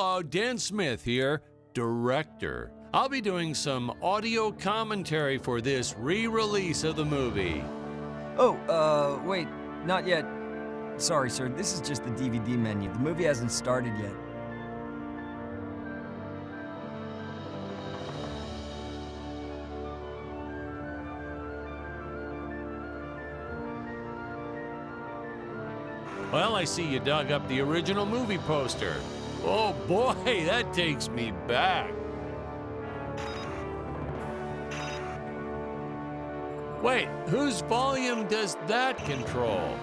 Hello, Dan Smith here, director. I'll be doing some audio commentary for this re-release of the movie. Oh, wait, not yet. Sorry, sir, this is just the DVD menu. The movie hasn't started yet. Well, I see you dug up the original movie poster. Oh boy, that takes me back. Wait, whose volume does that control?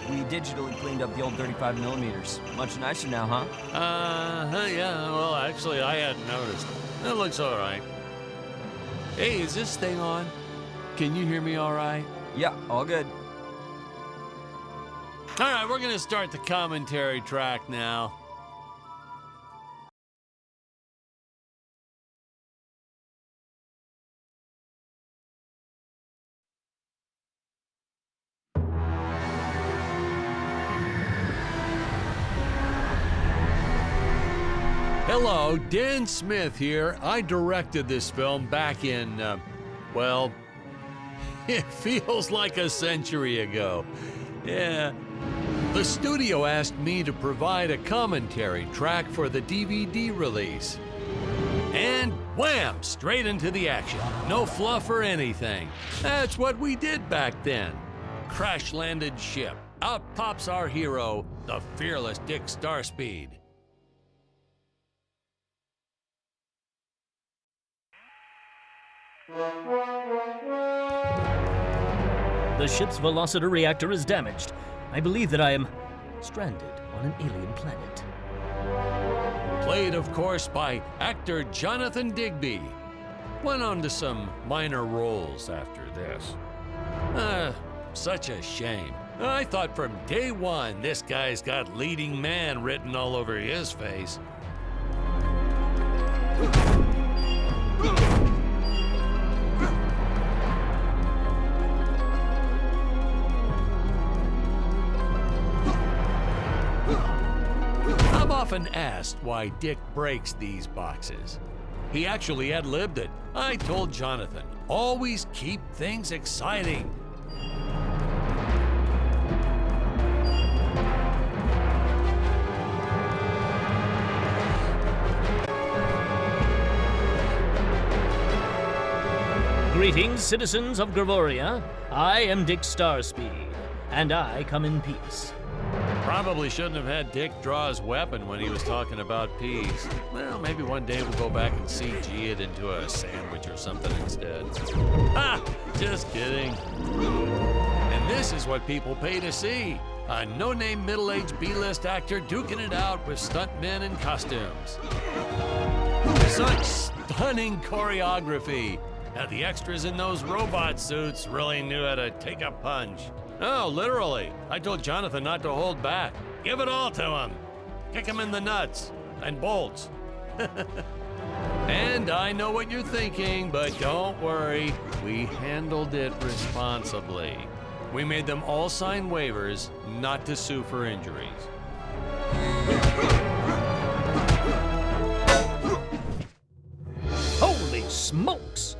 We digitally cleaned up the old 35 millimeters. Much nicer now, huh? Yeah, well, actually, I hadn't noticed. It looks all right. Hey, is this thing on? Can you hear me all right? Yeah, all good. All right, we're gonna start the commentary track now. Hello, Dan Smith here. I directed this film back in, well, it feels like a century ago. Yeah. The studio asked me to provide a commentary track for the DVD release. And wham! Straight into the action. No fluff or anything. That's what we did back then. Crash-landed ship. Out pops our hero, the fearless Dick Starspeed. The ship's velocity reactor is damaged. I believe that I am stranded on an alien planet. Played, of course, by actor Jonathan Digby. Went on to some minor roles after this. Such a shame. I thought from day one this guy's got leading man written all over his face. Often asked why Dick breaks these boxes. He actually ad-libbed it. I told Jonathan, always keep things exciting. Greetings, citizens of Gravoria. I am Dick Starspeed, and I come in peace. Probably shouldn't have had Dick draw his weapon when he was talking about peas. Well, maybe one day we'll go back and CG it into a sandwich or something instead. Ha! Just kidding. And this is what people pay to see. A no-name middle-aged B-list actor duking it out with stuntmen in costumes. Such stunning choreography. Now, the extras in those robot suits really knew how to take a punch. Oh, literally. I told Jonathan not to hold back. Give it all to him. Kick him in the nuts and bolts. And I know what you're thinking, but don't worry. We handled it responsibly. We made them all sign waivers not to sue for injuries. Holy smokes!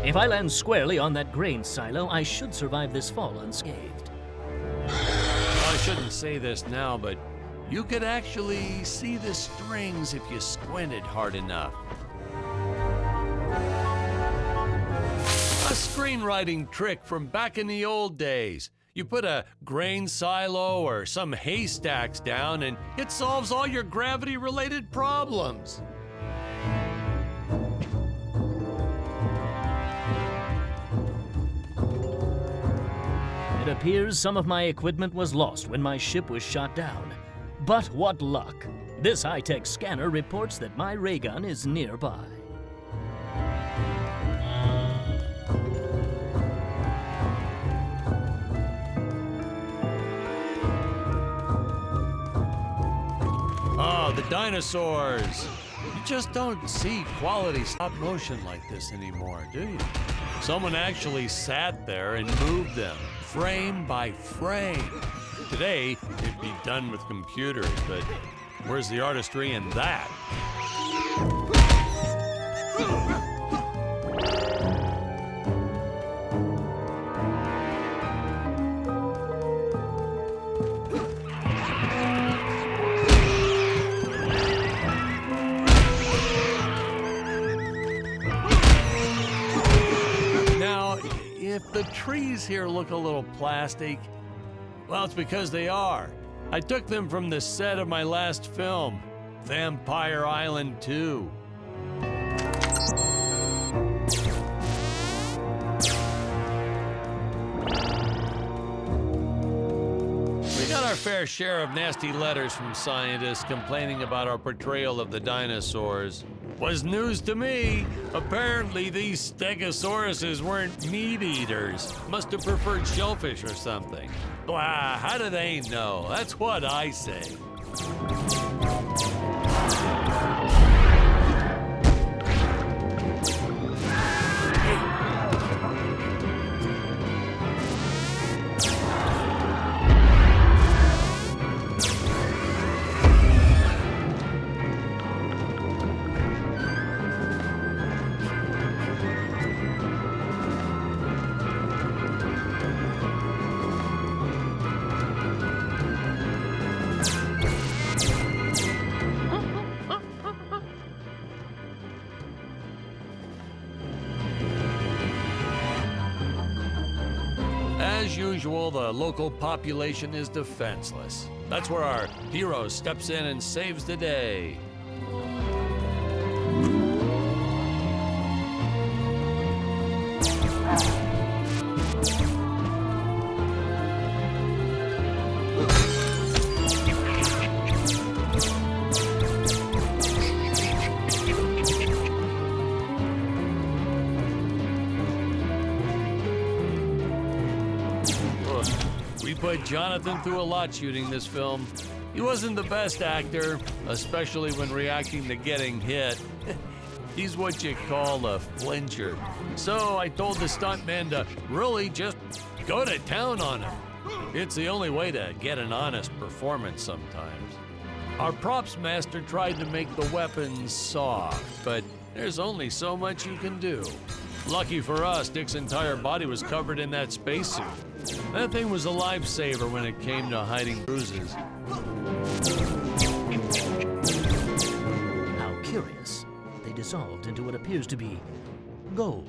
If I land squarely on that grain silo, I should survive this fall unscathed. I shouldn't say this now, but you could actually see the strings if you squinted hard enough. A screenwriting trick from back in the old days. You put a grain silo or some haystacks down and it solves all your gravity-related problems. It appears some of my equipment was lost when my ship was shot down. But what luck! This high-tech scanner reports that my ray gun is nearby. the dinosaurs. You just don't see quality stop motion like this anymore, do you? Someone actually sat there and moved them, frame by frame. Today, it'd be done with computers, but where's the artistry in that? If the trees here look a little plastic, well, it's because they are. I took them from the set of my last film, Vampire Island 2. We got our fair share of nasty letters from scientists complaining about our portrayal of the dinosaurs. Was news to me. Apparently, these stegosauruses weren't meat eaters. Must have preferred shellfish or something. Blah, how do they know? That's what I say. As usual, the local population is defenseless. That's where our hero steps in and saves the day. We put Jonathan through a lot shooting this film. He wasn't the best actor, especially when reacting to getting hit. He's what you call a flincher. So I told the stuntman to really just go to town on him. It's the only way to get an honest performance sometimes. Our props master tried to make the weapons soft, but there's only so much you can do. Lucky for us, Dick's entire body was covered in that spacesuit. That thing was a lifesaver when it came to hiding bruises. How curious. They dissolved into what appears to be gold.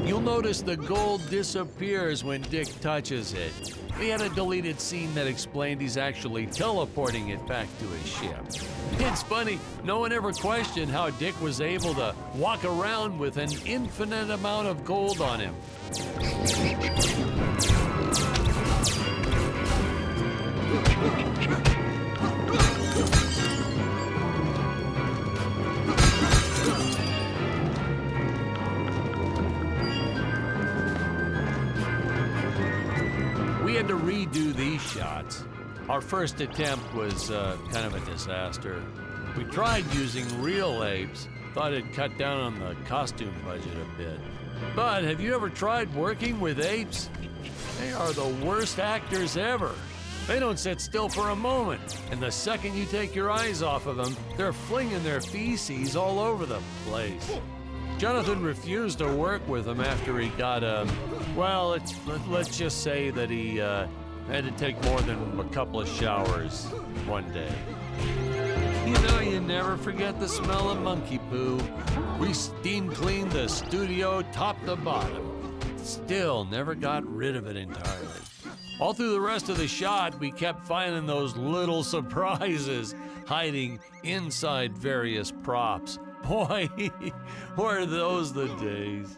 You'll notice the gold disappears when Dick touches it. We had a deleted scene that explained he's actually teleporting it back to his ship. It's funny, no one ever questioned how Dick was able to walk around with an infinite amount of gold on him. We had to redo these shots. Our first attempt was kind of a disaster. We tried using real apes, thought it'd cut down on the costume budget a bit. But have you ever tried working with apes? They are the worst actors ever. They don't sit still for a moment, and the second you take your eyes off of them, they're flinging their feces all over the place. Jonathan refused to work with him after he got well, let's just say that he had to take more than a couple of showers one day. You know, you never forget the smell of monkey poo. We steam cleaned the studio top to bottom. Still never got rid of it entirely. All through the rest of the shot, we kept finding those little surprises hiding inside various props. Boy, were those the days.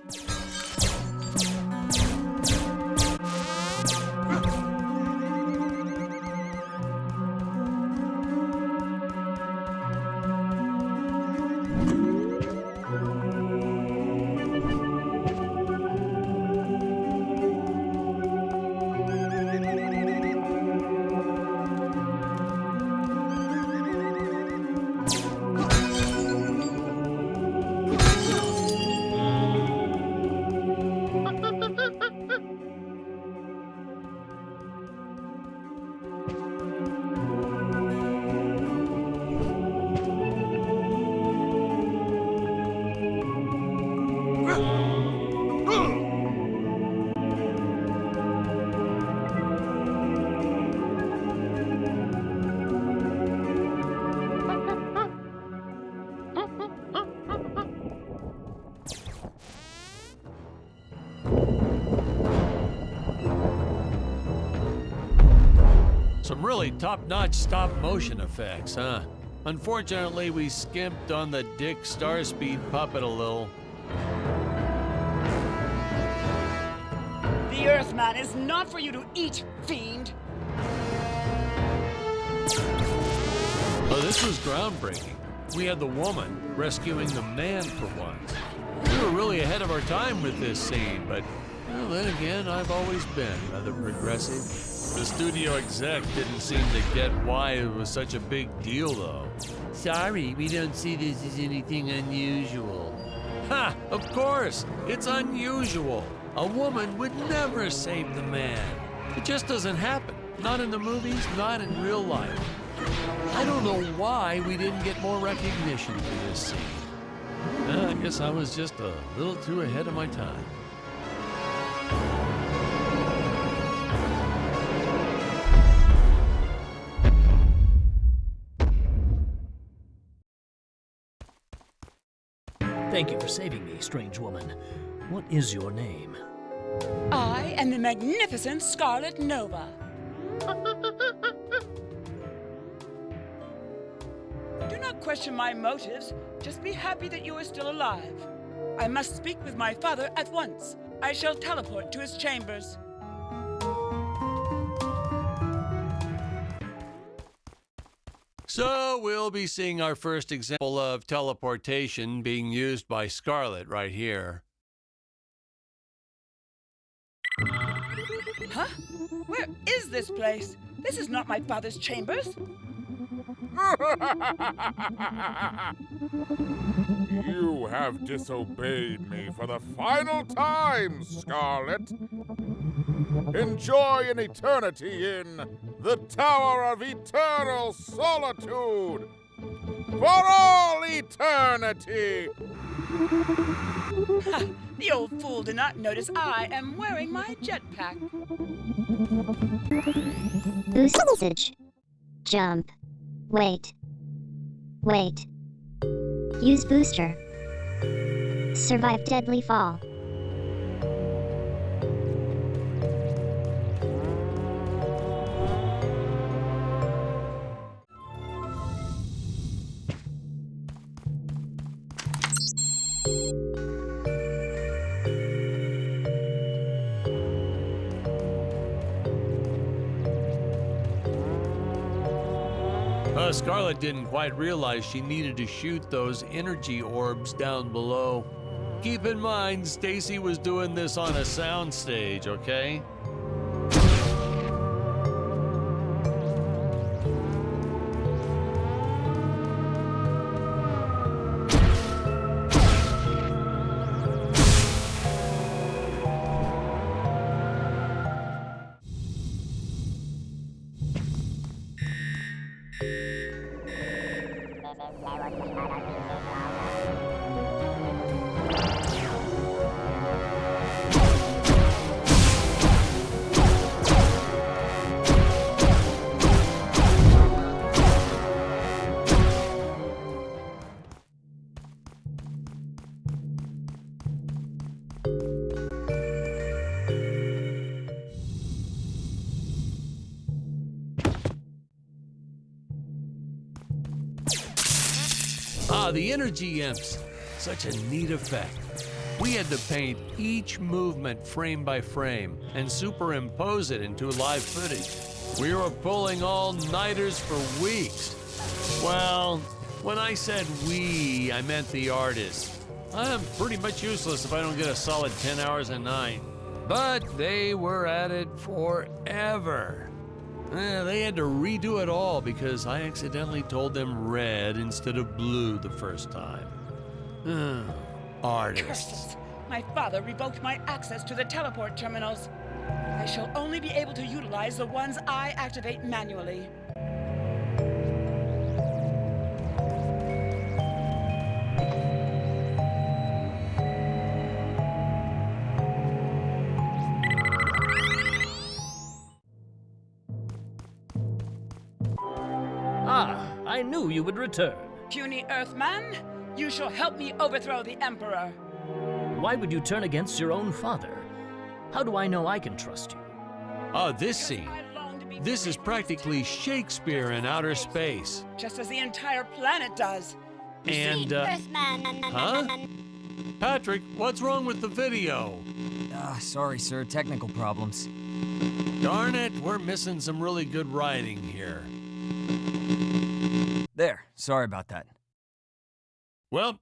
Some really top-notch stop-motion effects, huh? Unfortunately, we skimped on the Dick Starspeed puppet a little. The Earthman is not for you to eat, fiend! Oh, this was groundbreaking. We had the woman rescuing the man for once. We were really ahead of our time with this scene, but well, then again, I've always been rather progressive. The studio exec didn't seem to get why it was such a big deal, though. Sorry, we don't see this as anything unusual. Ha! Of course! It's unusual! A woman would never save the man. It just doesn't happen. Not in the movies, not in real life. I don't know why we didn't get more recognition for this scene. I guess I was just a little too ahead of my time. Thank you for saving me, strange woman. What is your name? I am the magnificent Scarlet Nova. Do not question my motives. Just be happy that you are still alive. I must speak with my father at once. I shall teleport to his chambers. So we'll be seeing our first example of teleportation being used by Scarlet right here. Huh? Where is this place? This is not my father's chambers. You have disobeyed me for the final time, Scarlet. Enjoy an eternity in the Tower of Eternal Solitude for all eternity! Ha! The old fool did not notice I am wearing my jetpack. Boost usage. Jump. Wait. Wait. Use booster. Survive deadly fall. Scarlet didn't quite realize she needed to shoot those energy orbs down below. Keep in mind, Stacy was doing this on a soundstage, okay? The energy imps. Such a neat effect. We had to paint each movement frame by frame and superimpose it into live footage. We were pulling all-nighters for weeks. Well, when I said we, I meant the artists. I'm pretty much useless if I don't get a solid 10 hours a night. But they were at it forever. They had to redo it all because I accidentally told them red instead of blue the first time. Artists. Curses! My father revoked my access to the teleport terminals. I shall only be able to utilize the ones I activate manually. I knew you would return. Puny Earthman, you shall help me overthrow the Emperor. Why would you turn against your own father? How do I know I can trust you? This scene. I long to be This is practically Shakespeare in outer space. just as the entire planet does. And, huh? Patrick, what's wrong with the video? Sorry, sir. Technical problems. Darn it, we're missing some really good writing here. There. Sorry about that. Well,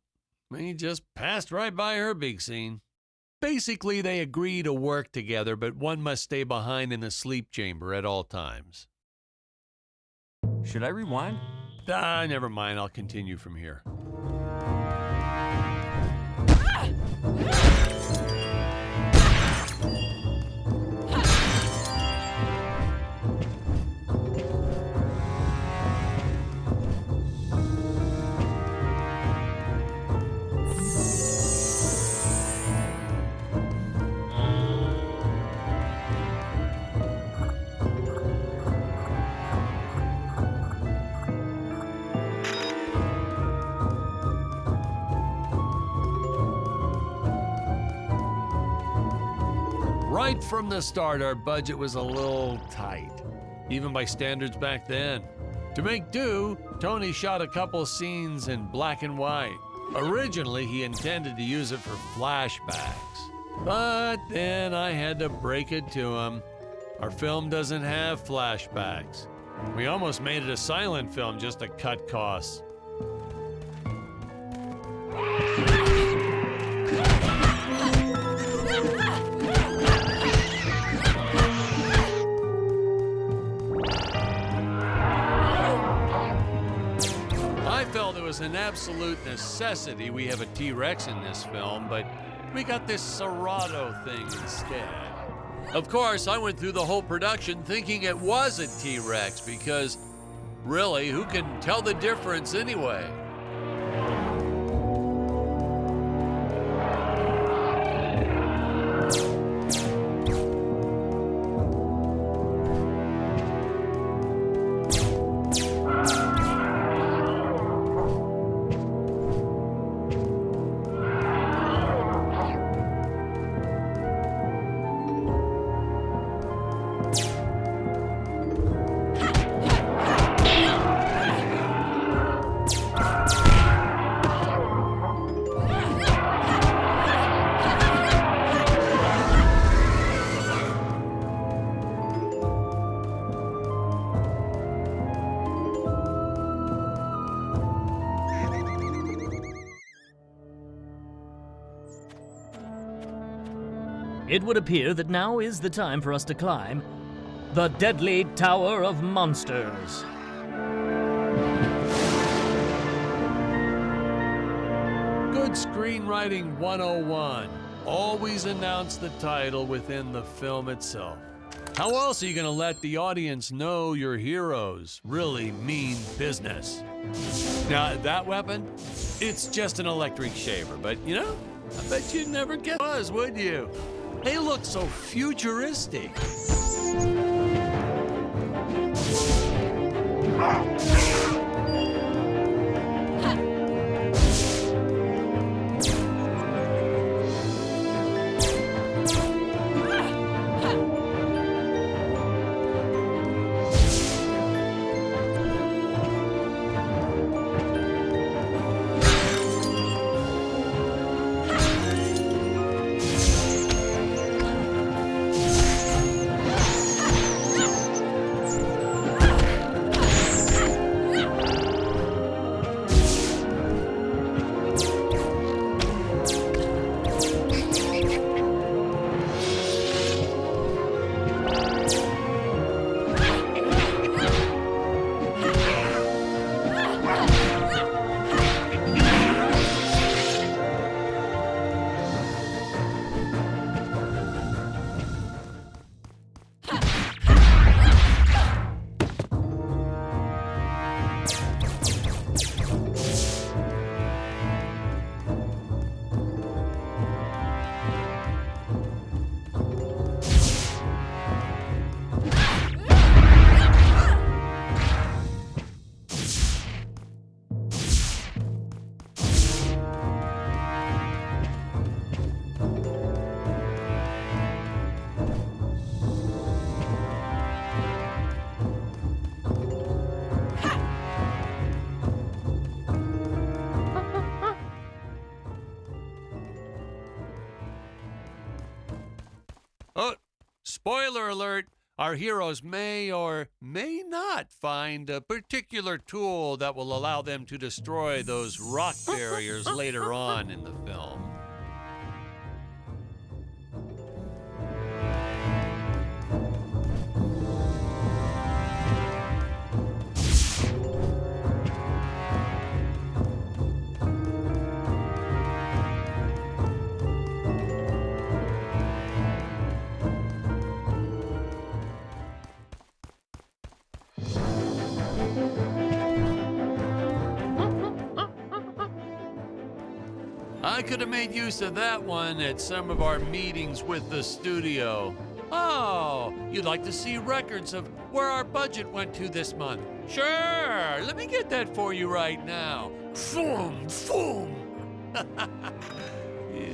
we just passed right by her big scene. Basically, they agree to work together, but one must stay behind in the sleep chamber at all times. Should I rewind? Never mind, I'll continue from here. Right from the start, our budget was a little tight, even by standards back then. To make do, Tony shot a couple scenes in black and white. Originally, he intended to use it for flashbacks, but then I had to break it to him. Our film doesn't have flashbacks. We almost made it a silent film just to cut costs. I felt it was an absolute necessity we have a T-Rex in this film, but we got this Serato thing instead. Of course, I went through the whole production thinking it was a T-Rex because, really, who can tell the difference anyway? It would appear that now is the time for us to climb the deadly Tower of Monsters. Good screenwriting 101. Always announce the title within the film itself. How else are you going to let the audience know your heroes really mean business? Now, that weapon, it's just an electric shaver, but you know, I bet you'd never guess it was, would you? They look so futuristic. Oh, spoiler alert. Our heroes may or may not find a particular tool that will allow them to destroy those rock barriers later on in the film. I could have made use of that one at some of our meetings with the studio. Oh, you'd like to see records of where our budget went to this month? Sure, let me get that for you right now. Boom, boom. Yeah.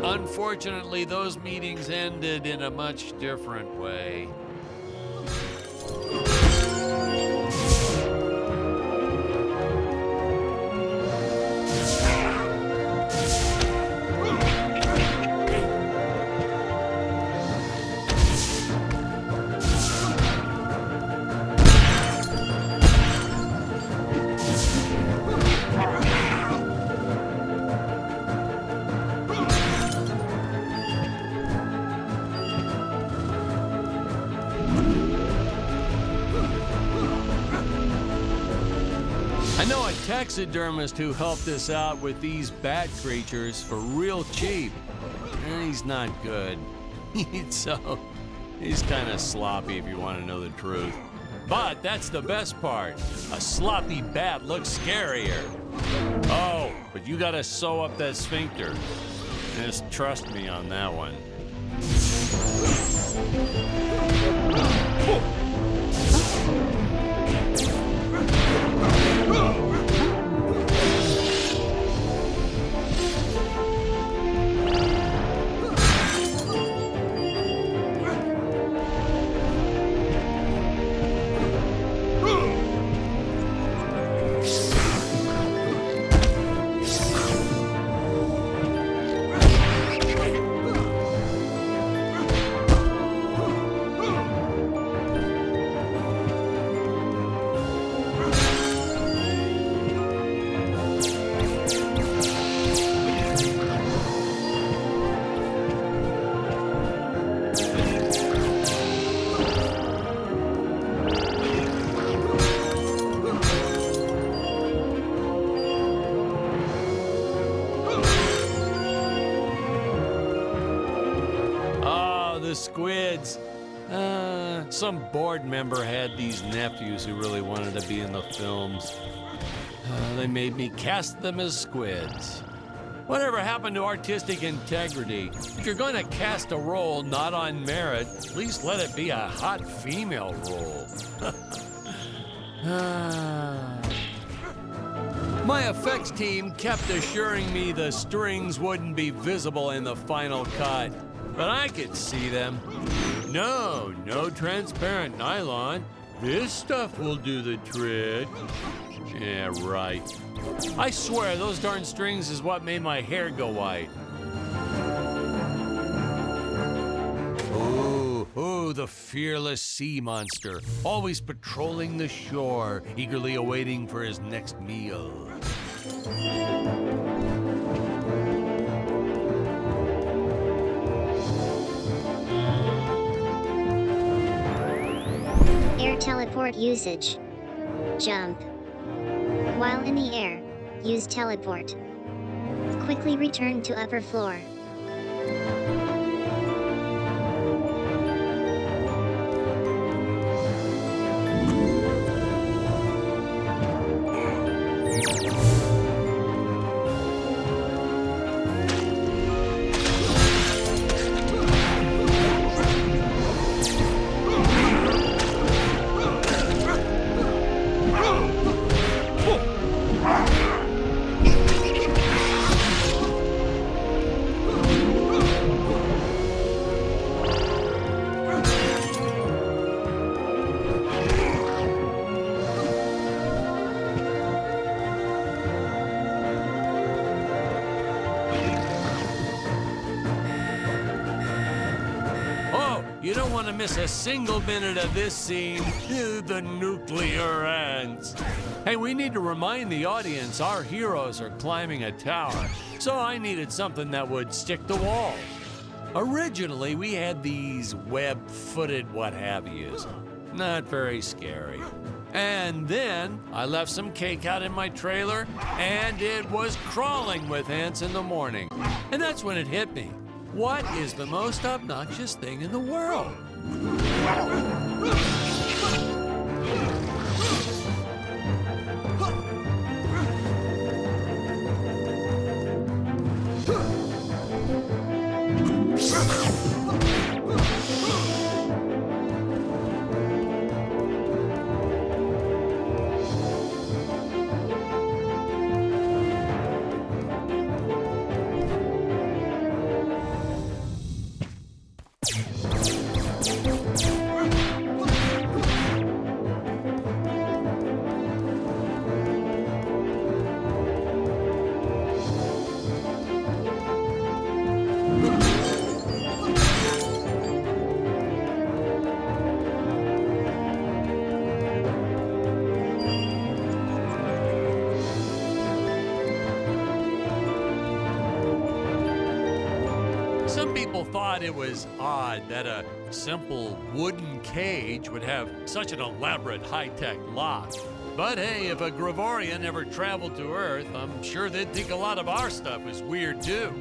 Unfortunately, those meetings ended in a much different way. I know a taxidermist who helped us out with these bat creatures for real cheap. He's not good. He's kind of sloppy if you want to know the truth. But that's the best part. A sloppy bat looks scarier. Oh, but you gotta sew up that sphincter. Just trust me on that one. Squids. Some board member had these nephews who really wanted to be in the films. They made me cast them as squids. Whatever happened to artistic integrity? If you're going to cast a role not on merit, at least let it be a hot female role. My effects team kept assuring me the strings wouldn't be visible in the final cut. But I could see them. No transparent nylon. This stuff will do the trick. Yeah, right. I swear, those darn strings is what made my hair go white. Oh, the fearless sea monster, always patrolling the shore, eagerly awaiting for his next meal. Air teleport usage. Jump. While in the air, use teleport. Quickly return to upper floor. don't want to miss a single minute of this scene. The nuclear ants. Hey, we need to remind the audience our heroes are climbing a tower, so I needed something that would stick to walls. Originally, we had these web-footed what-have-yous. Not very scary. And then I left some cake out in my trailer, and it was crawling with ants in the morning. And that's when it hit me. What is the most obnoxious thing in the world? Some people thought it was odd that a simple wooden cage would have such an elaborate high-tech lock. But hey, if a Gravorian ever traveled to Earth, I'm sure they'd think a lot of our stuff is weird too.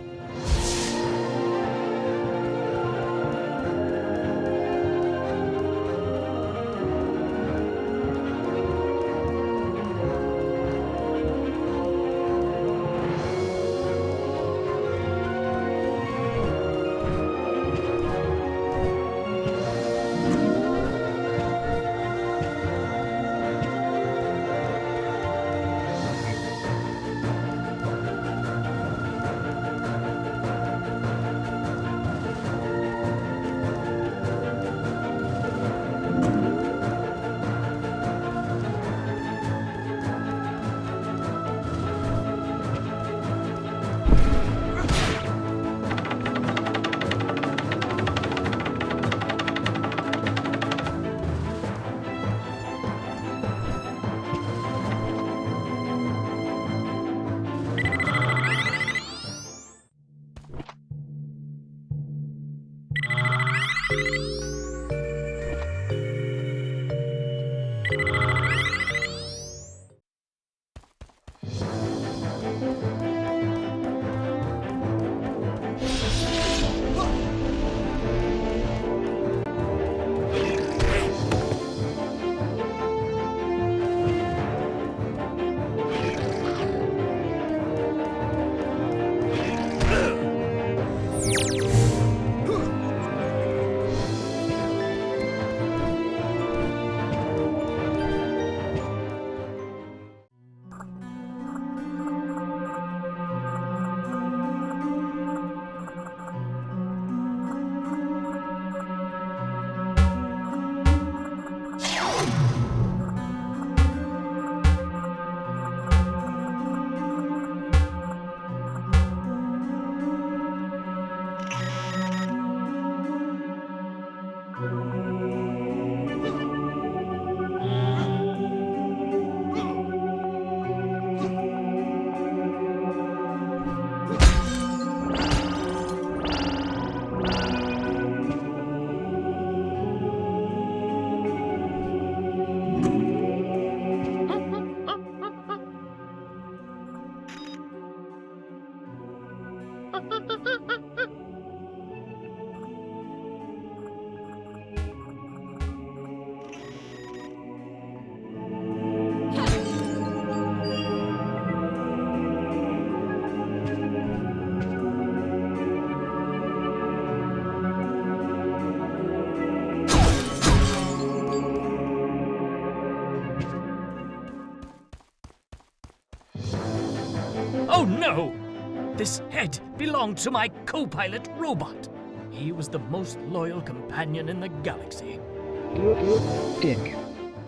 Oh no! This head belonged to my co-pilot robot. He was the most loyal companion in the galaxy. Dick.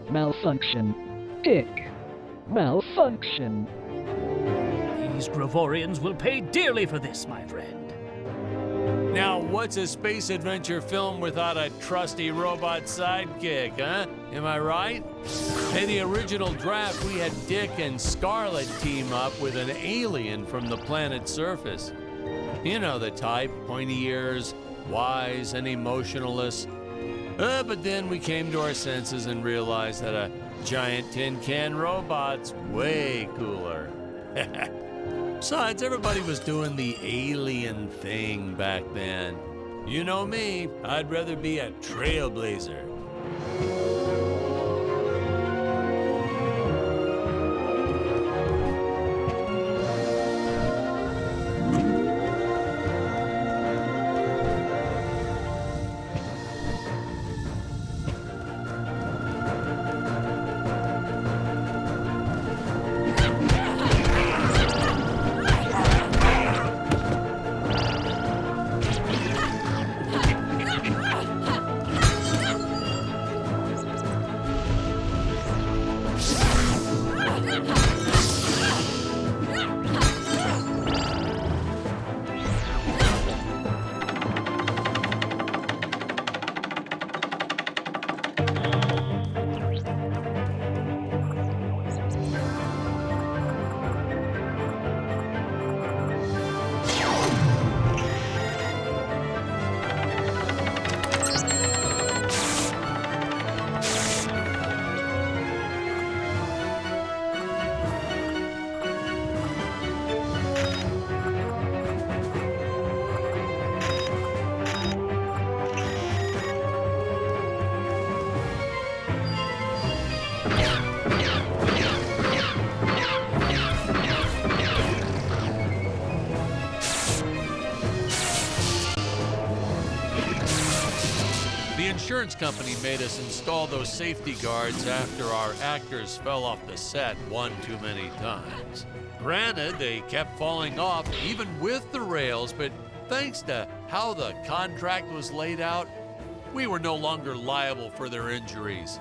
Malfunction. Dick. Malfunction. These Gravorians will pay dearly for this, my friend. Now, what's a space adventure film without a trusty robot sidekick, huh? Am I right? In the original draft, we had Dick and Scarlet team up with an alien from the planet's surface. You know the type, pointy ears, wise and emotionless. But then we came to our senses and realized that a giant tin can robot's way cooler. Besides, everybody was doing the alien thing back then. You know me, I'd rather be a trailblazer. The insurance company made us install those safety guards after our actors fell off the set one too many times. Granted, they kept falling off even with the rails, but thanks to how the contract was laid out, we were no longer liable for their injuries.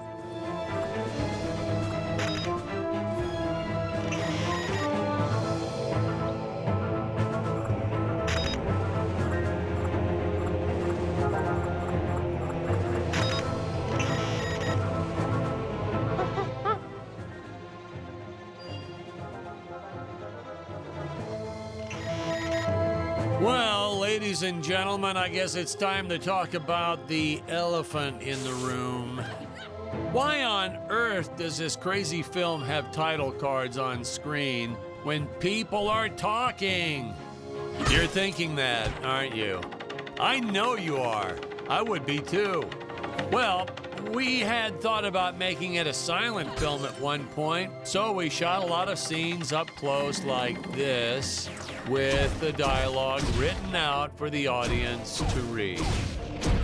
Well, ladies and gentlemen, I guess it's time to talk about the elephant in the room. Why on earth does this crazy film have title cards on screen when people are talking? You're thinking that, aren't you? I know you are. I would be too. Well, we had thought about making it a silent film at one point, so we shot a lot of scenes up close like this, with the dialogue written out for the audience to read.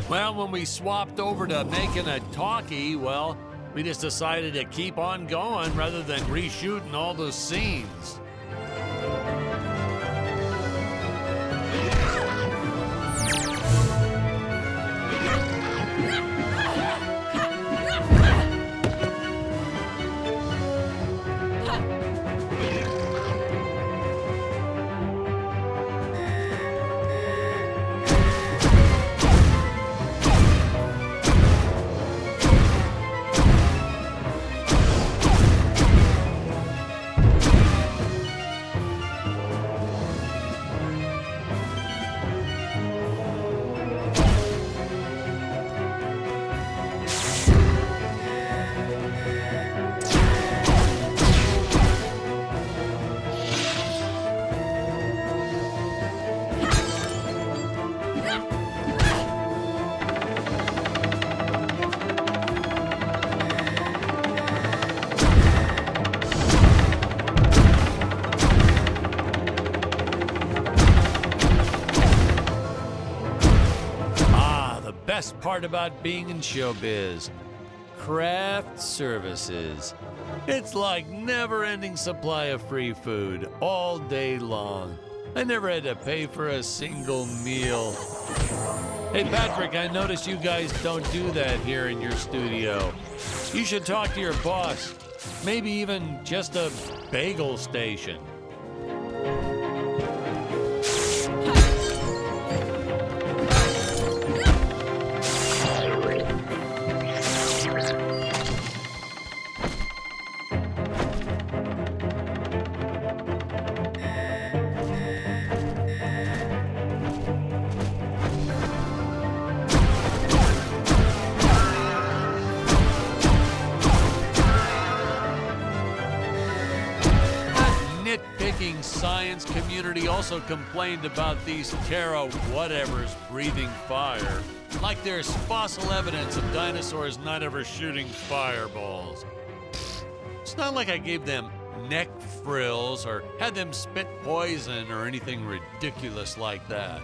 Well, when we swapped over to making a talkie, well, we just decided to keep on going rather than reshooting all those scenes. Best part about being in showbiz, craft services. It's like never-ending supply of free food all day long. I never had to pay for a single meal. Hey Patrick, I noticed you guys don't do that here in your studio. You should talk to your boss. Maybe even just a bagel station. fucking science community also complained about these Terra whatevers breathing fire, like there's fossil evidence of dinosaurs not ever shooting fireballs. It's not like I gave them neck frills or had them spit poison or anything ridiculous like that.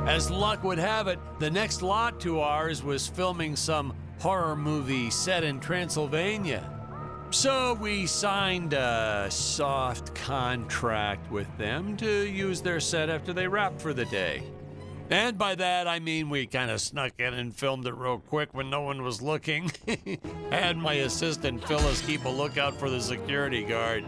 As luck would have it, the next lot to ours was filming some horror movie set in Transylvania. So we signed a soft contract with them to use their set after they wrapped for the day. And by that, I mean we kind of snuck in and filmed it real quick when no one was looking. I had my assistant Phyllis keep a lookout for the security guard.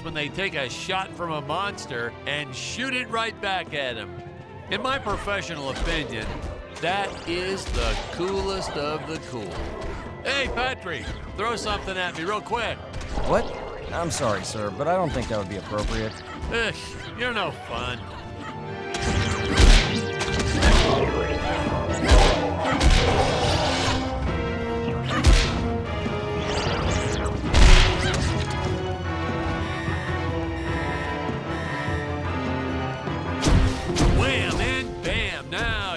When they take a shot from a monster and shoot it right back at him. In my professional opinion, that is the coolest of the cool. Hey, Patrick, throw something at me real quick. What? I'm sorry, sir, but I don't think that would be appropriate. Ugh, you're no fun.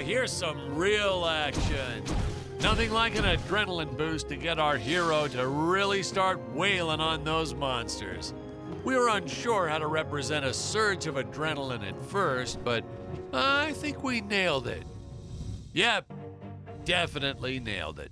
Here's some real action. Nothing like an adrenaline boost to get our hero to really start wailing on those monsters. We were unsure how to represent a surge of adrenaline at first, but I think we nailed it. Yep, definitely nailed it.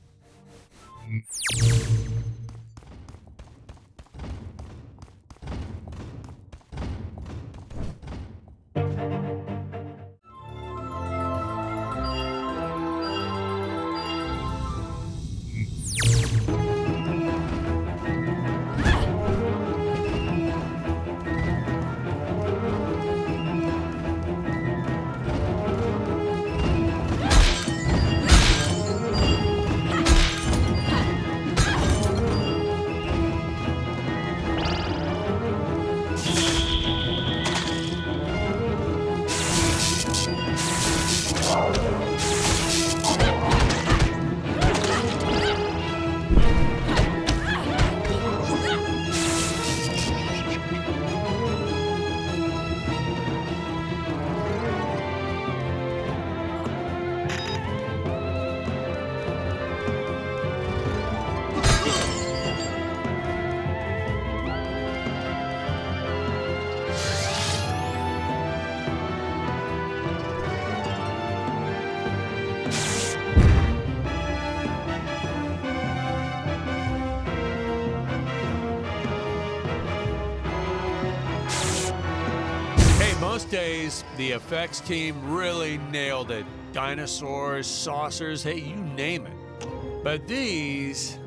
those days, the effects team really nailed it. Dinosaurs, saucers, hey, you name it. But these,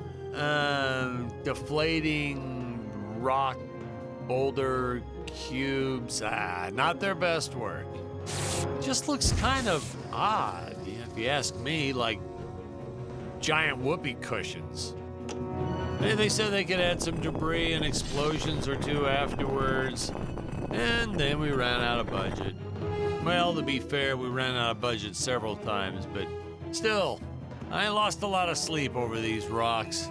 deflating rock boulder cubes, not their best work. Just looks kind of odd, if you ask me, like giant whoopee cushions. They said they could add some debris and explosions or two afterwards, and then we ran out of budget. Well, to be fair, we ran out of budget several times, but still, I lost a lot of sleep over these rocks.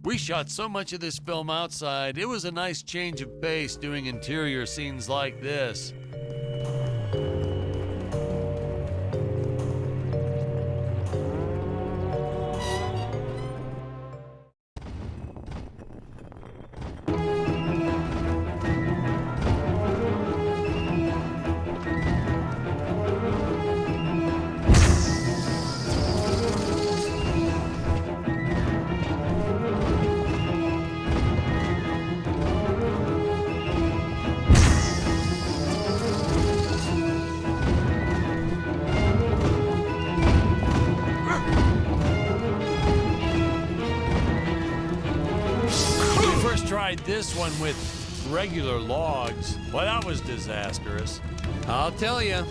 We shot so much of this film outside, it was a nice change of pace doing interior scenes like this. Tried this one with regular logs. Well, that was disastrous. I'll tell you,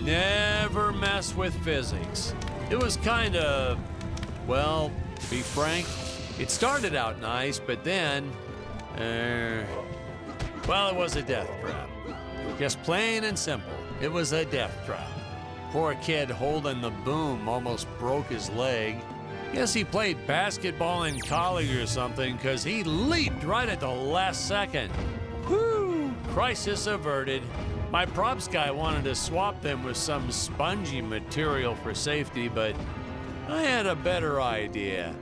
never mess with physics. It was kind of, well, to be frank, it started out nice, but then, well, it was a death trap. Just plain and simple, it was a death trap. Poor kid holding the boom almost broke his leg. Guess he played basketball in college or something, because he leaped right at the last second. Whew! Crisis averted. My props guy wanted to swap them with some spongy material for safety, but I had a better idea.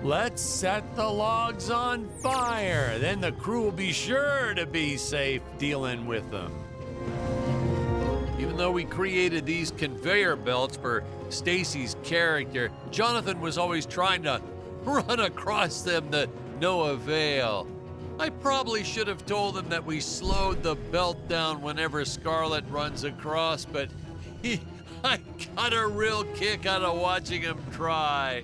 Let's set the logs on fire, then the crew will be sure to be safe dealing with them. Even though we created these conveyor belts for Stacy's character, Jonathan was always trying to run across them to no avail. I probably should have told him that we slowed the belt down whenever Scarlet runs across, but I got a real kick out of watching him try.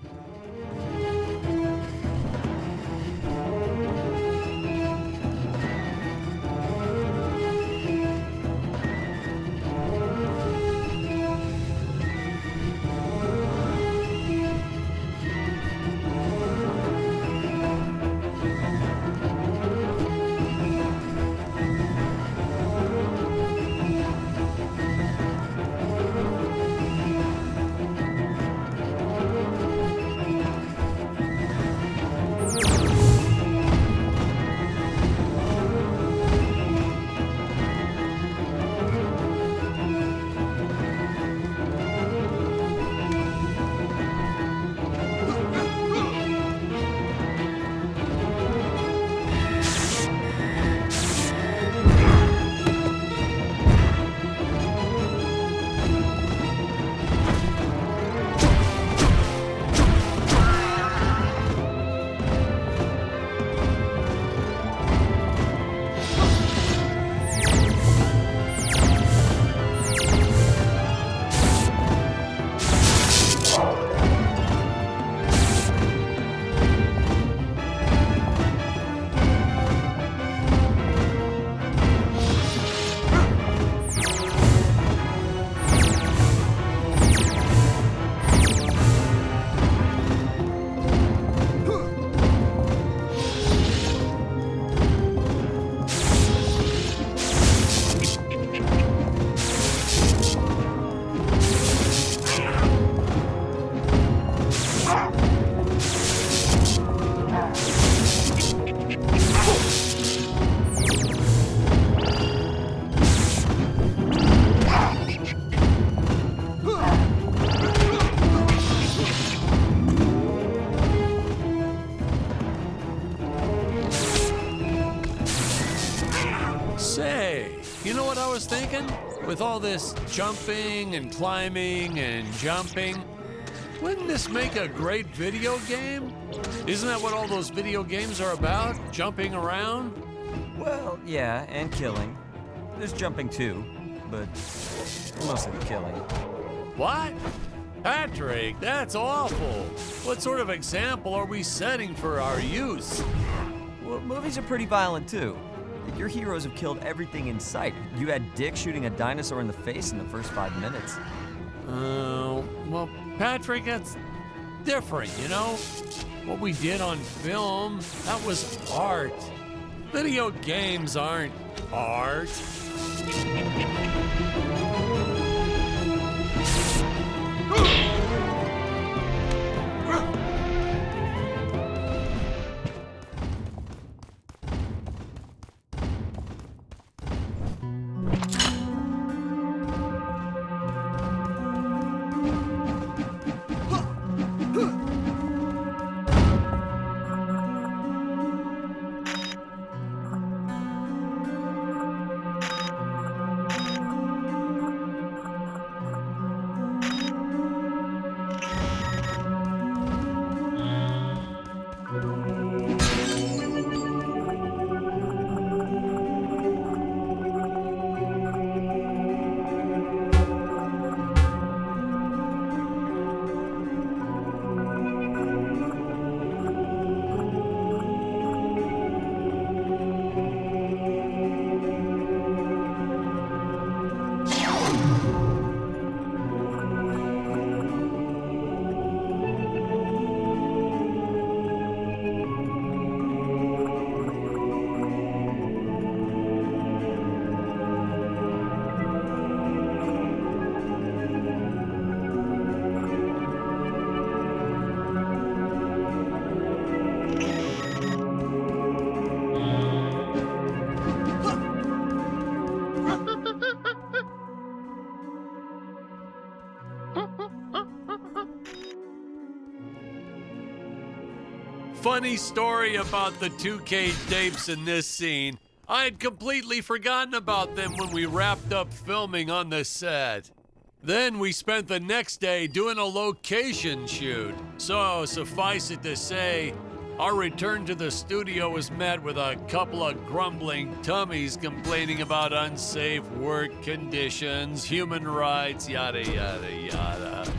was thinking? With all this jumping and climbing and jumping, wouldn't this make a great video game? Isn't that what all those video games are about? Jumping around? Well, yeah, and killing. There's jumping too, but mostly the killing. What? Patrick, that's awful. What sort of example are we setting for our youth? Well, movies are pretty violent too. Your heroes have killed everything in sight. You had Dick shooting a dinosaur in the face in the first 5 minutes. Well, Patrick, that's different, you know? What we did on film, that was art. Video games aren't art. Funny story about the two caged apes in this scene. I had completely forgotten about them when we wrapped up filming on the set. Then we spent the next day doing a location shoot. So suffice it to say, our return to the studio was met with a couple of grumbling tummies complaining about unsafe work conditions, human rights, yada, yada, yada.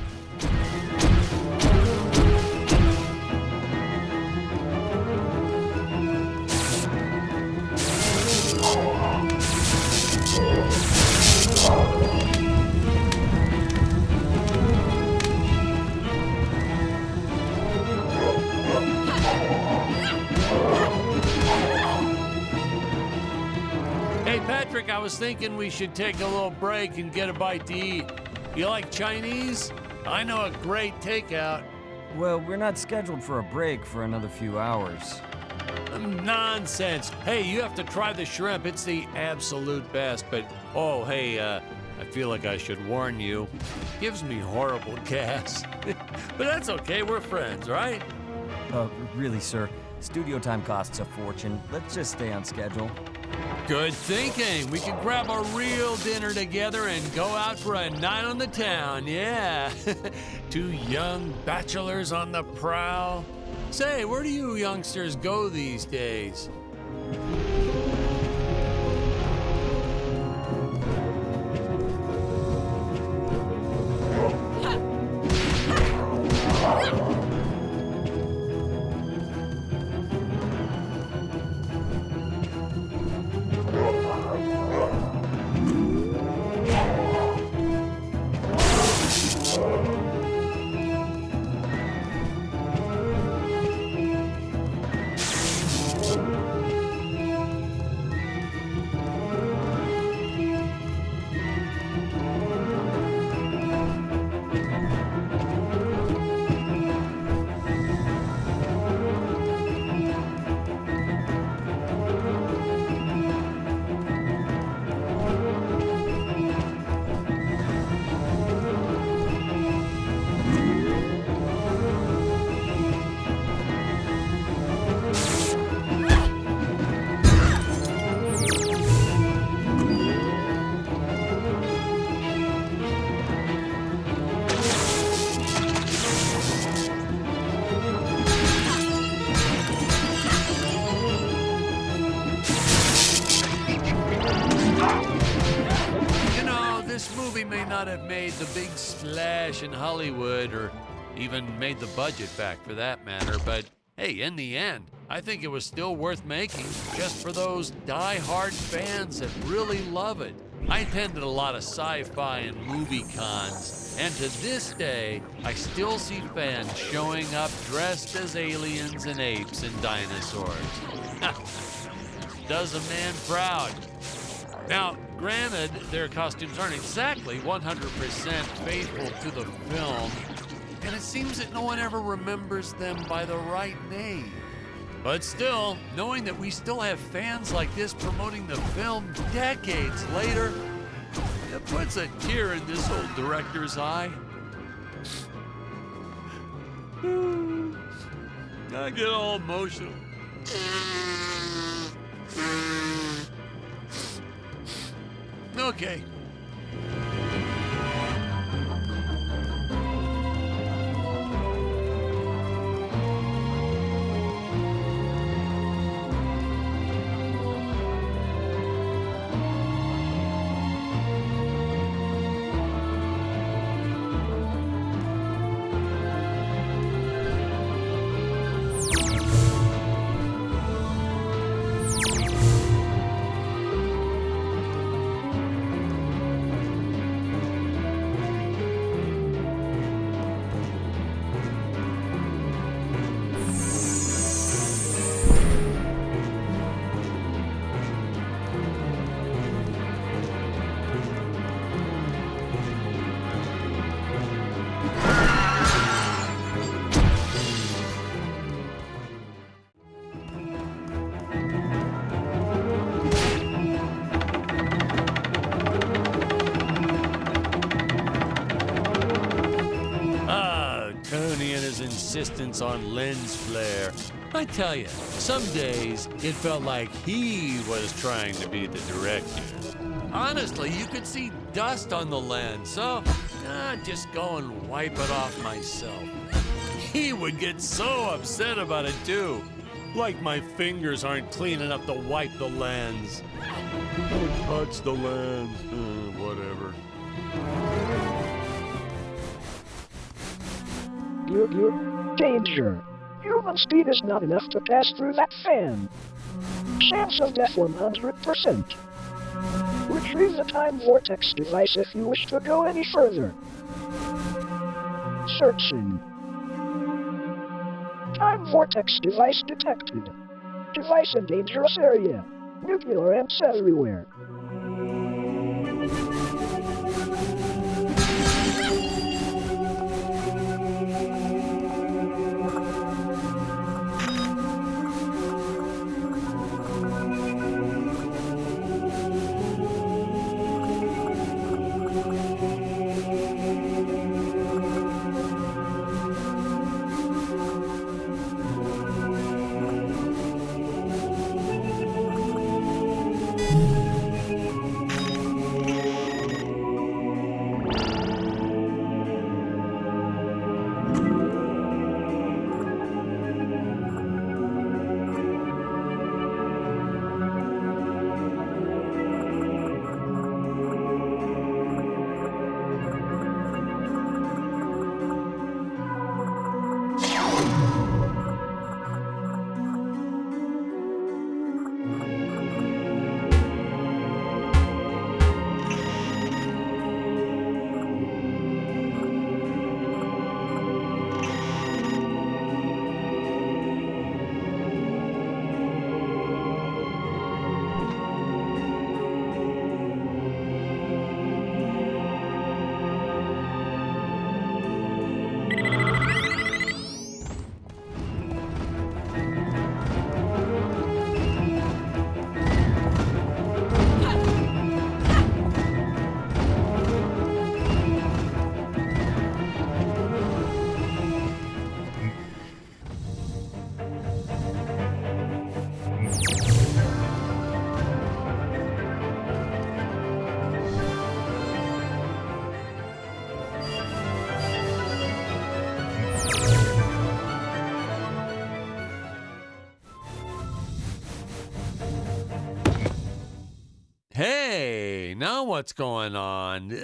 Hey, Patrick, I was thinking we should take a little break and get a bite to eat. You like Chinese? I know a great takeout. Well, we're not scheduled for a break for another few hours. Nonsense. Hey, you have to try the shrimp. It's the absolute best. But, oh, hey, I feel like I should warn you. Gives me horrible gas. But that's okay. We're friends, right? Really, sir. Studio time costs a fortune. Let's just stay on schedule. Good thinking. We can grab a real dinner together and go out for a night on the town, yeah. Two young bachelors on the prowl. Say, where do you youngsters go these days? not have made the big splash in Hollywood or even made the budget back for that matter, but hey, in the end, I think it was still worth making just for those die-hard fans that really love it. I attended a lot of sci-fi and movie cons, and to this day, I still see fans showing up dressed as aliens and apes and dinosaurs. Does a man proud. Now, granted, their costumes aren't exactly 100% faithful to the film, and it seems that no one ever remembers them by the right name. But still, knowing that we still have fans like this promoting the film decades later, it puts a tear in this old director's eye. I get all emotional. Okay. Insistence on lens flare. I tell you, some days it felt like he was trying to be the director. Honestly, you could see dust on the lens, so just go and wipe it off myself. He would get so upset about it too. Like my fingers aren't clean enough to wipe the lens. Don't touch the lens. Whatever. Danger. Human speed is not enough to pass through that fan. Chance of death 100%. Retrieve the time vortex device if you wish to go any further. Searching. Time vortex device detected. Device in dangerous area. Nuclear amps everywhere. Hey, now what's going on?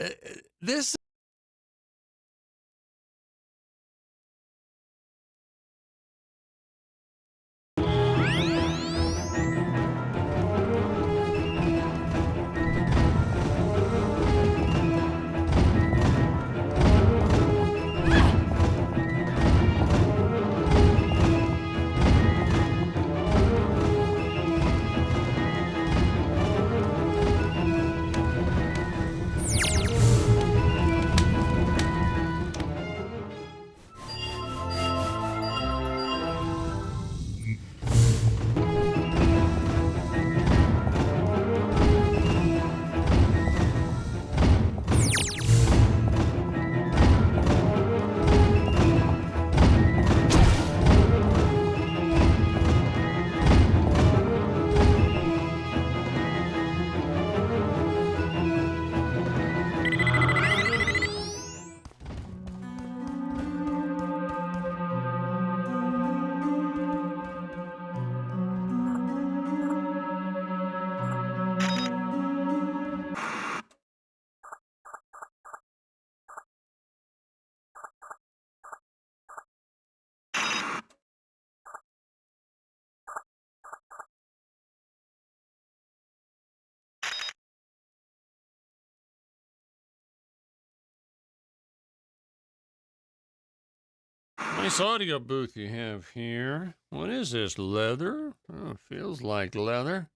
This nice audio booth you have here. What is this, leather? Oh, feels like leather.